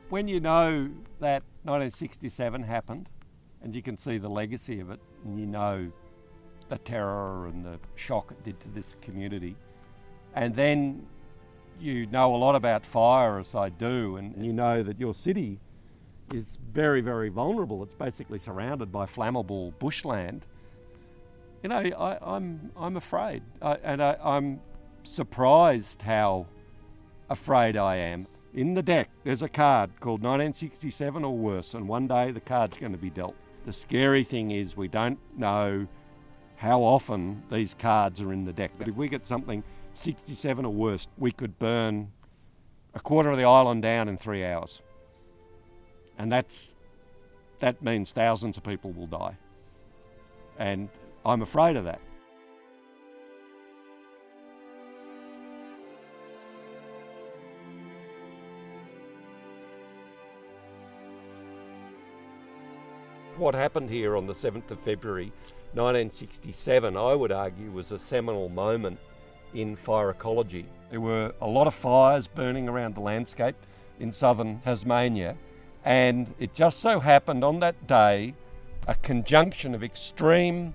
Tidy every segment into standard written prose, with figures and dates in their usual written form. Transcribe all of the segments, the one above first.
When you know that 1967 happened, and you can see the legacy of it, and you know the terror and the shock it did to this community, and then you know a lot about fire, as I do, and you know that your city is very, very vulnerable. It's basically surrounded by flammable bushland. You know, I'm afraid, I'm surprised how afraid I am. In the deck, there's a card called 1967 or worse, and one day the card's going to be dealt. The scary thing is we don't know how often these cards are in the deck. But if we get something 67 or worse, we could burn a quarter of the island down in 3 hours. And that means thousands of people will die. And I'm afraid of that. What happened here on the 7th of February 1967, I would argue, was a seminal moment in fire ecology. There were a lot of fires burning around the landscape in southern Tasmania, and it just so happened on that day a conjunction of extreme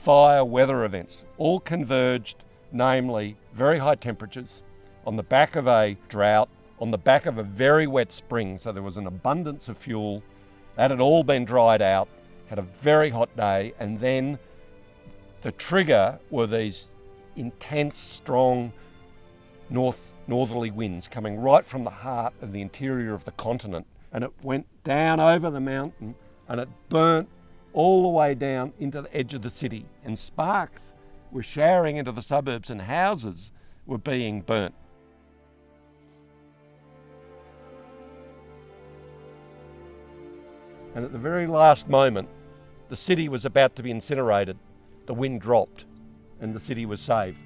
fire weather events all converged, namely very high temperatures on the back of a drought, on the back of a very wet spring, so there was an abundance of fuel. That had all been dried out, had a very hot day, and then the trigger were these intense, strong northerly winds coming right from the heart of the interior of the continent. And it went down over the mountain and it burnt all the way down into the edge of the city. And sparks were showering into the suburbs and houses were being burnt. And at the very last moment, the city was about to be incinerated. The wind dropped and the city was saved.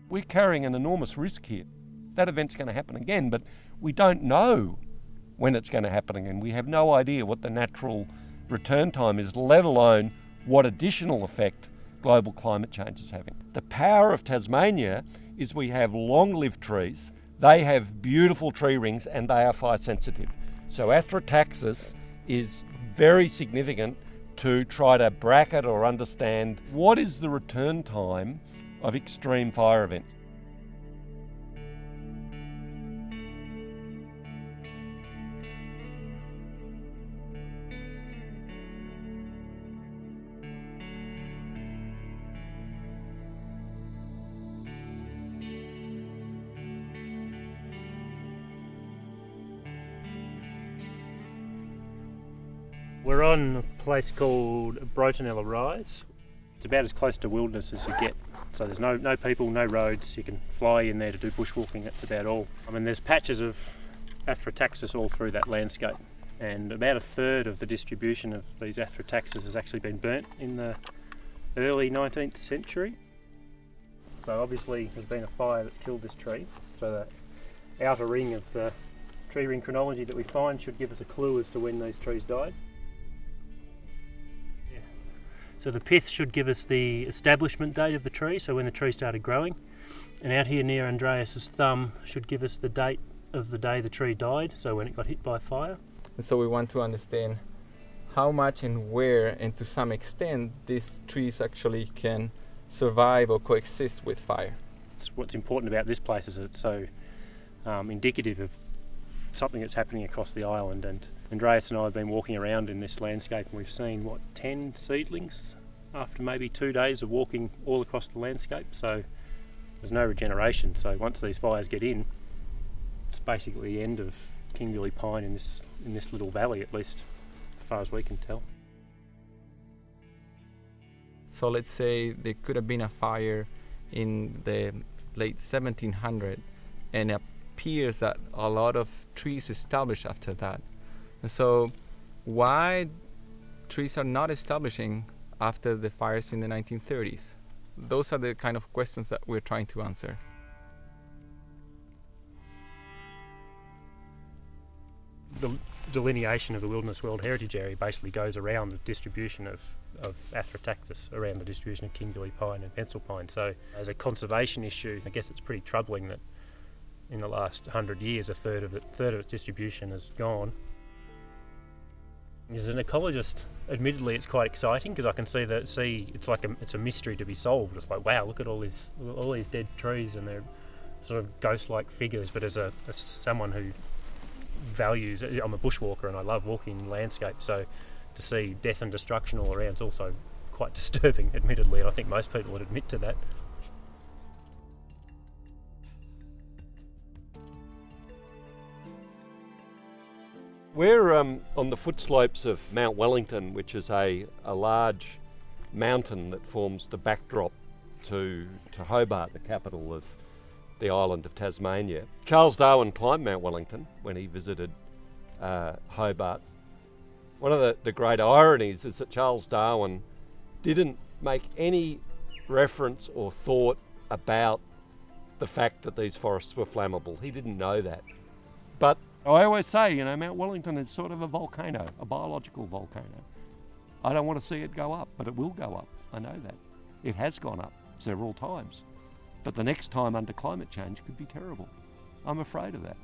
We're carrying an enormous risk here. That event's going to happen again, but we don't know when it's going to happen again. We have no idea what the natural return time is, let alone what additional effect global climate change is having. The power of Tasmania is we have long-lived trees. They have beautiful tree rings and they are fire sensitive. So Athrotaxis is very significant to try to bracket or understand what is the return time of extreme fire events. We're on a place called Brotenella Rise. It's about as close to wilderness as you get. So there's no people, no roads. You can fly in there to do bushwalking, that's about all. I mean, there's patches of Athrotaxis all through that landscape. And about a third of the distribution of these Athrotaxis has actually been burnt in the early 19th century. So obviously there's been a fire that's killed this tree. So the outer ring of the tree ring chronology that we find should give us a clue as to when these trees died. So the pith should give us the establishment date of the tree, so when the tree started growing. And out here near Andreas's thumb should give us the date of the day the tree died, so when it got hit by fire. And so we want to understand how much and where, and to some extent, these trees actually can survive or coexist with fire. What's important about this place is it's so indicative of something that's happening across the island. And Andreas and I have been walking around in this landscape and we've seen, 10 seedlings after maybe 2 days of walking all across the landscape. So there's no regeneration. So once these fires get in, it's basically the end of Kingully pine in this little valley, at least as far as we can tell. So let's say there could have been a fire in the late 1700s, and it appears that a lot of trees established after that. And so why trees are not establishing after the fires in the 1930s? Those are the kind of questions that we're trying to answer. The delineation of the Wilderness World Heritage Area basically goes around the distribution of Athrotaxis, around the distribution of Kingully pine and pencil pine. So as a conservation issue, I guess it's pretty troubling that in the last 100 years, a third of its distribution has gone. As an ecologist, admittedly, it's quite exciting because I can see that it's a mystery to be solved. It's like, wow, look at all these dead trees, and they're sort of ghost-like figures. But as someone who values, I'm a bushwalker and I love walking landscape, so to see death and destruction all around is also quite disturbing, admittedly, and I think most people would admit to that. We're on the foot slopes of Mount Wellington, which is a large mountain that forms the backdrop to Hobart, the capital of the island of Tasmania. Charles Darwin climbed Mount Wellington when he visited Hobart. One of the great ironies is that Charles Darwin didn't make any reference or thought about the fact that these forests were flammable. He didn't know that. But I always say, Mount Wellington is sort of a volcano, a biological volcano. I don't want to see it go up, but it will go up. I know that. It has gone up several times. But the next time under climate change could be terrible. I'm afraid of that.